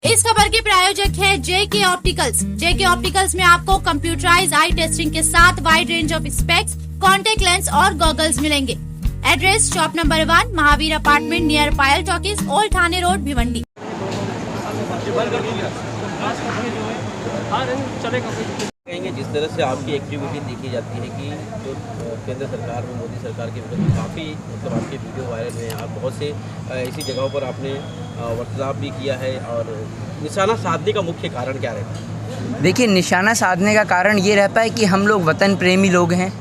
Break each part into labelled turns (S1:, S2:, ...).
S1: इस खबर के प्रायोजक है जेके ऑप्टिकल्स। जेके ऑप्टिकल्स में आपको कंप्यूटराइज आई टेस्टिंग के साथ wide range of specs, contact lens और गॉगल्स मिलेंगे। Address shop number 1 Mahavir apartment near Payal talkies, old Thane road, Bhiwandi.
S2: कहेंगे जिस तरह से आपकी एक्टिविटी देखी जाती है कि जो केंद्र सरकार में मोदी सरकार के विरुद्ध काफ़ी मतलब आपके वीडियो वायरल हुए हैं, आप बहुत से ऐसी जगहों पर आपने वार्तालाप भी किया है, और निशाना साधने का मुख्य कारण क्या रहता है?
S3: देखिए, निशाना साधने का कारण ये रहता है कि हम लोग वतन प्रेमी लोग हैं,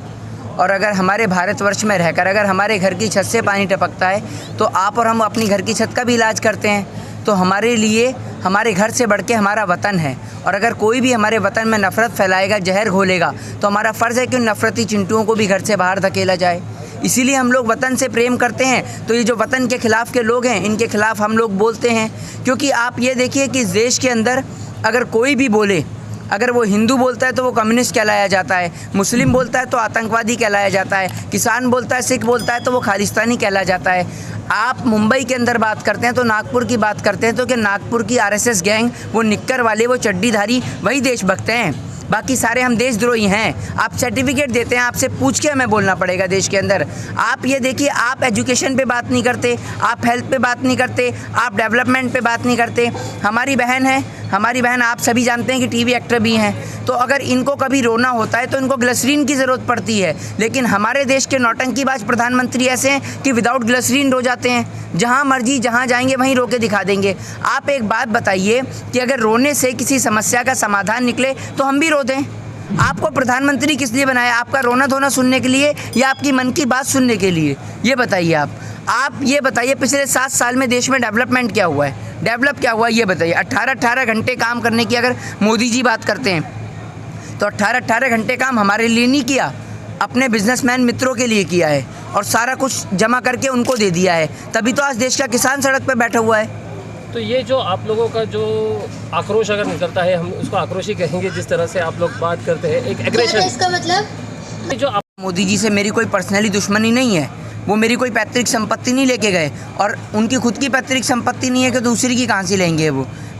S3: और अगर हमारे भारतवर्ष में रहकर अगर हमारे घर की छत से पानी टपकता है तो आप और हम अपनी घर की छत का भी इलाज करते हैं। तो हमारे लिए हमारे घर से बढ़ के हमारा वतन है, और अगर कोई भी हमारे वतन में नफ़रत फैलाएगा, जहर घोलेगा, तो हमारा फ़र्ज़ है कि उन नफ़रती चिंटुओं को भी घर से बाहर धकेला जाए। इसीलिए हम लोग वतन से प्रेम करते हैं। तो ये जो वतन के ख़िलाफ़ के लोग हैं, इनके ख़िलाफ़ हम लोग बोलते हैं। क्योंकि आप ये देखिए कि इस देश के अंदर अगर कोई भी बोले, अगर वो हिंदू बोलता है तो वो कम्युनिस्ट कहलाया जाता है, मुस्लिम बोलता है तो आतंकवादी कहलाया जाता है, किसान बोलता है, सिख बोलता है तो वो खालिस्तानी कहलाया जाता है। आप मुंबई के अंदर बात करते हैं तो नागपुर की बात करते हैं तो कि नागपुर की आरएसएस गैंग, वो निक्कर वाले, वो चड्डीधारी, वही देशभक्त हैं। बाकी सारे हम देशद्रोही हैं। आप सर्टिफिकेट देते हैं, आपसे पूछ के हमें बोलना पड़ेगा देश के अंदर। आप ये देखिए, आप एजुकेशन पे बात नहीं करते, आप हेल्थ पे बात नहीं करते, आप डेवलपमेंट पे बात नहीं करते। हमारी बहन है, हमारी बहन आप सभी जानते हैं कि टीवी एक्टर भी हैं। तो अगर इनको कभी रोना होता है तो इनको ग्लिसरीन की ज़रूरत पड़ती है, लेकिन हमारे देश के नौटंकीबाज प्रधानमंत्री ऐसे हैं कि विदाउट ग्लिसरीन रो जाते हैं। जहाँ मर्जी जहाँ जाएंगे वहीं रो के दिखा देंगे। आप एक बात बताइए कि अगर रोने से किसी समस्या का समाधान निकले तो हम भी रो दें। आपको प्रधानमंत्री किस लिए बनाया? आपका रोना धोना सुनने के लिए या आपकी मन की बात सुनने के लिए? ये बताइए। आप ये बताइए, पिछले 7 साल में देश में डेवलपमेंट क्या हुआ है? डेवलप क्या हुआ है ये बताइए। 18 घंटे काम करने की अगर मोदी जी बात करते हैं तो 18 घंटे काम हमारे लिए नहीं किया, अपने बिजनेसमैन मित्रों के लिए किया है, और सारा कुछ जमा करके उनको दे दिया है। तभी तो आज देश का किसान सड़क पर बैठा हुआ है।
S4: तो ये जो आप लोगों का जो आक्रोश अगर निकलता है, हम उसको आक्रोश ही कहेंगे, जिस तरह से आप लोग बात करते हैं, एक एग्रेशन,
S1: इसका मतलब
S4: जो आप
S3: मोदी जी से मेरी कोई पर्सनली दुश्मनी नहीं है। वो मेरी कोई पैतृक संपत्ति नहीं लेके गए, और उनकी खुद की पैतृक संपत्ति नहीं है कि दूसरी की कहाँ से लेंगे।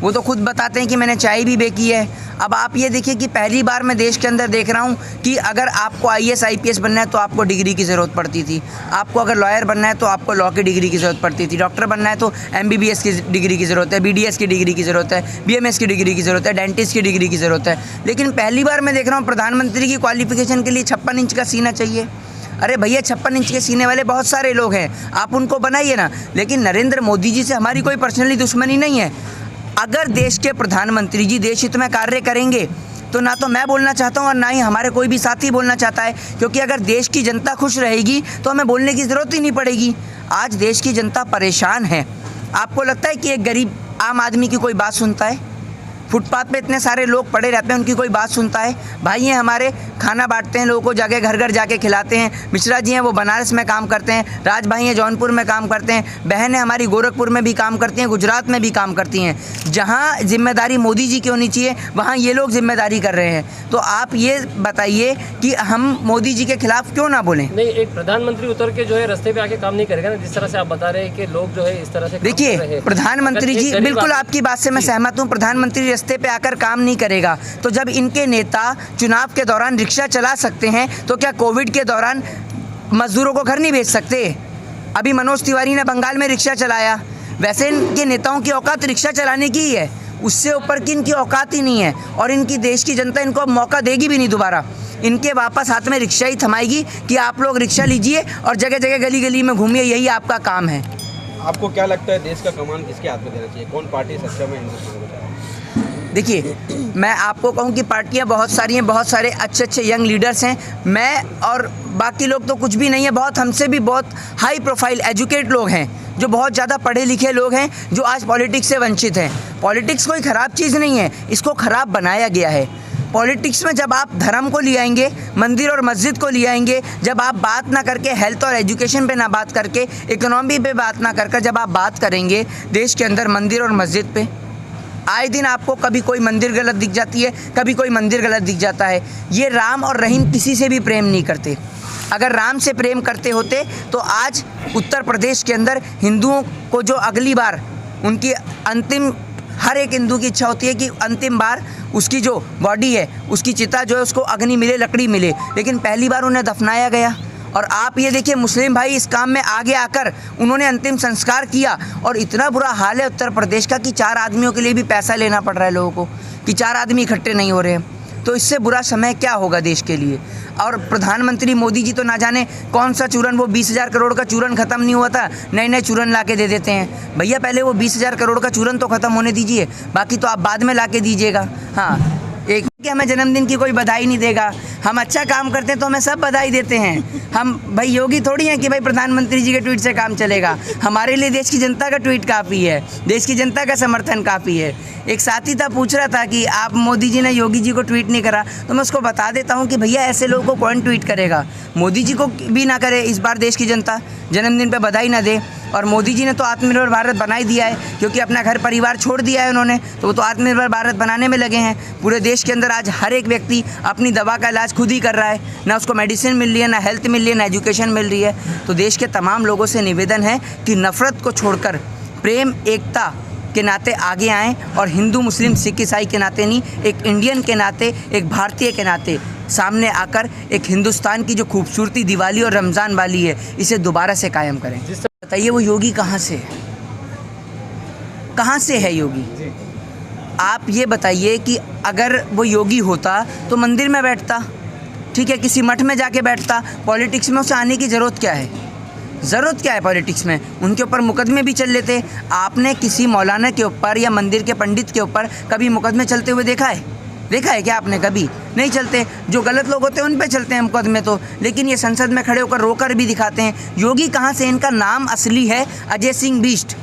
S3: वो तो खुद बताते हैं कि मैंने चाय भी बेची है। अब आप ये देखिए कि पहली बार मैं देश के अंदर देख रहा हूँ कि अगर आपको IAS IPS बनना है तो आपको डिग्री की ज़रूरत पड़ती थी, आपको अगर लॉयर बनना है तो आपको लॉ की डिग्री की ज़रूरत पड़ती थी, डॉक्टर बनना है तो MBBS की डिग्री की ज़रूरत है, BDS की डिग्री की ज़रूरत है, BMS की डिग्री की ज़रूरत है, डेंटिस्ट की डिग्री की ज़रूरत है। लेकिन पहली बार मैं देख रहा हूँ प्रधानमंत्री की क्वालिफिकेशन के लिए 56 इंच का सीना चाहिए। अरे भैया, 56 इंच के सीने वाले बहुत सारे लोग हैं, आप उनको बनाइए ना। लेकिन नरेंद्र मोदी जी से हमारी कोई पर्सनली दुश्मनी नहीं है। अगर देश के प्रधानमंत्री जी देश हित में कार्य करेंगे तो ना तो मैं बोलना चाहता हूँ और ना ही हमारे कोई भी साथी बोलना चाहता है, क्योंकि अगर देश की जनता खुश रहेगी तो हमें बोलने की ज़रूरत ही नहीं पड़ेगी। आज देश की जनता परेशान है। आपको लगता है कि एक गरीब आम आदमी की कोई बात सुनता है? फुटपाथ पे इतने सारे लोग पड़े रहते हैं, उनकी कोई बात सुनता है? भाई हैं हमारे, खाना बांटते हैं, लोगों को जाके घर घर जाके खिलाते हैं। मिश्रा जी हैं, वो बनारस में काम करते हैं। राज भाई हैं, जौनपुर में काम करते हैं। बहनें हमारी गोरखपुर में भी काम करती हैं, गुजरात में भी काम करती हैं। जहाँ जिम्मेदारी मोदी जी की होनी चाहिए वहाँ ये लोग जिम्मेदारी कर रहे हैं। तो आप ये बताइए कि हम मोदी जी के खिलाफ क्यों ना बोलें?
S4: नहीं, एक प्रधानमंत्री उतर के जो है रास्ते पे आके काम नहीं करेगा ना, जिस तरह से आप बता रहे हैं कि लोग जो है इस तरह से
S3: देखिए, प्रधानमंत्री जी, बिल्कुल आपकी बात से मैं सहमत हूँ। प्रधानमंत्री रास्ते पे आकर काम नहीं करेगा तो जब इनके नेता चुनाव के दौरान रिक्शा चला सकते हैं तो क्या कोविड के दौरान मजदूरों को घर नहीं भेज सकते? अभी मनोज तिवारी ने बंगाल में रिक्शा चलाया। वैसे इनके नेताओं की औकात रिक्शा चलाने की ही है, उससे ऊपर की इनकी औकात ही नहीं है, और इनकी देश की जनता इनको मौका देगी भी नहीं दोबारा। इनके वापस हाथ में रिक्शा ही थमाएगी कि आप लोग रिक्शा लीजिए और जगह जगह गली गली में घूमिए, यही आपका काम है।
S2: आपको क्या लगता है देश का कमान किसके हाथ में देना चाहिए? कौन पार्टी सच्चा में हिंदुस्तान को चाहे?
S3: देखिए, मैं आपको कहूं कि पार्टियां बहुत सारी हैं, बहुत सारे अच्छे अच्छे यंग लीडर्स हैं। मैं और बाकी लोग तो कुछ भी नहीं है। बहुत हमसे भी बहुत हाई प्रोफाइल एजुकेट लोग हैं, जो बहुत ज़्यादा पढ़े लिखे लोग हैं, जो आज पॉलिटिक्स से वंचित हैं। पॉलिटिक्स कोई ख़राब चीज़ नहीं है, इसको ख़राब बनाया गया है। पॉलिटिक्स में जब आप धर्म को ले आएंगे, मंदिर और मस्जिद को ले आएंगे, जब आप बात ना करके हेल्थ और एजुकेशन पे ना बात करके इकोनॉमी पे बात ना कर जब आप बात करेंगे देश के अंदर मंदिर और मस्जिद पे, आए दिन आपको कभी कोई मंदिर गलत दिख जाती है, कभी कोई मंदिर गलत दिख जाता है। ये राम और रहीम किसी से भी प्रेम नहीं करते। अगर राम से प्रेम करते होते तो आज उत्तर प्रदेश के अंदर हिंदुओं को जो अगली बार उनकी अंतिम हर एक हिंदू की इच्छा होती है कि अंतिम बार उसकी जो बॉडी है, उसकी चिता जो है, उसको अग्नि मिले, लकड़ी मिले, लेकिन पहली बार उन्हें दफनाया गया। और आप ये देखिए, मुस्लिम भाई इस काम में आगे आकर उन्होंने अंतिम संस्कार किया, और इतना बुरा हाल है उत्तर प्रदेश का कि 4 आदमियों के लिए भी पैसा लेना पड़ रहा है लोगों को, कि 4 आदमी इकट्ठे नहीं हो रहे हैं। तो इससे बुरा समय क्या होगा देश के लिए। और प्रधानमंत्री मोदी जी तो ना जाने कौन सा चूरन, वो 20,000 करोड़ का चूरन ख़त्म नहीं हुआ था, नए नए चूरन ला के दे देते हैं। भैया पहले वो 20,000 करोड़ का चूरन तो ख़त्म होने दीजिए, बाकी तो आप बाद में ला के दीजिएगा। हाँ, एक कि हमें जन्मदिन की कोई बधाई नहीं देगा, हम अच्छा काम करते हैं तो हमें सब बधाई देते हैं। हम भाई योगी थोड़ी हैं कि भाई प्रधानमंत्री जी के ट्वीट से काम चलेगा। हमारे लिए देश की जनता का ट्वीट काफ़ी है, देश की जनता का समर्थन काफ़ी है। एक साथी था, पूछ रहा था कि आप मोदी जी ने योगी जी को ट्वीट नहीं करा, तो मैं उसको बता देता हूँ कि भैया ऐसे लोगों को कौन ट्वीट करेगा। मोदी जी को भी ना करे इस बार देश की जनता, जन्मदिन पे बधाई ना दे। और मोदी जी ने तो आत्मनिर्भर भारत बना ही दिया है, क्योंकि अपना घर परिवार छोड़ दिया है उन्होंने, तो वो तो आत्मनिर्भर भारत बनाने में लगे हैं। पूरे देश के अंदर आज हर एक व्यक्ति अपनी दवा का इलाज खुद ही कर रहा है, ना उसको मेडिसिन मिल रही है, ना हेल्थ मिल रही है, ना एजुकेशन मिल रही है। तो देश के तमाम लोगों से निवेदन है कि नफ़रत को छोड़कर प्रेम एकता के नाते आगे आएँ, और हिंदू मुस्लिम सिख ईसाई के नाते नहीं, एक इंडियन के नाते, एक भारतीय के नाते सामने आकर एक हिंदुस्तान की जो खूबसूरती दिवाली और रमज़ान वाली है, इसे दोबारा से कायम करें। बताइए वो योगी कहाँ से है, कहाँ से है योगी? आप ये बताइए कि अगर वो योगी होता तो मंदिर में बैठता, ठीक है, किसी मठ में जाके बैठता। पॉलिटिक्स में उसे आने की ज़रूरत क्या है? ज़रूरत क्या है पॉलिटिक्स में? उनके ऊपर मुकदमे भी चल लेते। आपने किसी मौलाना के ऊपर या मंदिर के पंडित के ऊपर कभी मुकदमे चलते हुए देखा है? देखा है क्या आपने? कभी नहीं चलते। जो गलत लोग होते हैं उन पे चलते हैं मुकदमे तो, लेकिन ये संसद में खड़े होकर रोकर भी दिखाते हैं। योगी कहाँ से? इनका नाम असली है अजय सिंह बिष्ट,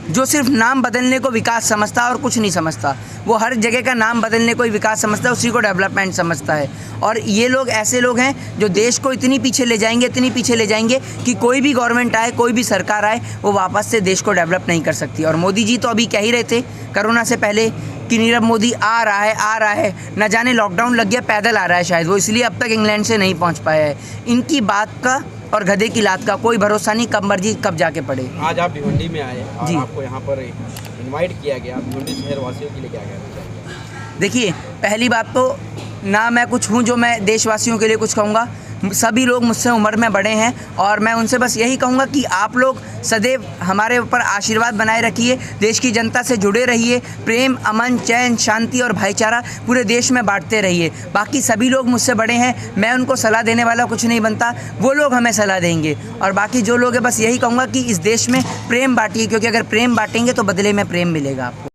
S3: जो सिर्फ नाम बदलने को विकास समझता है और कुछ नहीं समझता। वो हर जगह का नाम बदलने को ही विकास समझता है, उसी को डेवलपमेंट समझता है। और ये लोग ऐसे लोग हैं जो देश को इतनी पीछे ले जाएंगे, इतनी पीछे ले जाएंगे कि कोई भी गवर्नमेंट आए, कोई भी सरकार आए, वो वापस से देश को डेवलप नहीं कर सकती। और मोदी जी तो अभी कह ही रहे थे कोरोना से पहले कि नीरव मोदी आ रहा है, न जाने लॉकडाउन लग गया, पैदल आ रहा है शायद वो, इसलिए अब तक इंग्लैंड से नहीं पहुँच पाया है। इनकी बात का और गधे की लात का कोई भरोसा नहीं, कब मर्जी कब जाके पड़े।
S2: आज आप भिवंडी में आए और
S3: जी,
S2: आपको यहाँ पर इनवाइट किया गया, भिवंडी शहर वासियों के लिए क्या कहना चाहिए?
S3: देखिए, पहली बात तो ना मैं कुछ हूँ जो मैं देशवासियों के लिए कुछ कहूँगा। सभी लोग मुझसे उम्र में बड़े हैं, और मैं उनसे बस यही कहूँगा कि आप लोग सदैव हमारे ऊपर आशीर्वाद बनाए रखिए, देश की जनता से जुड़े रहिए, प्रेम, अमन, चैन, शांति और भाईचारा पूरे देश में बांटते रहिए। बाकी सभी लोग मुझसे बड़े हैं, मैं उनको सलाह देने वाला कुछ नहीं बनता, वो लोग हमें सलाह देंगे। और बाकी जो लोग हैं, बस यही कहूँगा कि इस देश में प्रेम बांटिए, क्योंकि अगर प्रेम बांटेंगे तो बदले में प्रेम मिलेगा आपको।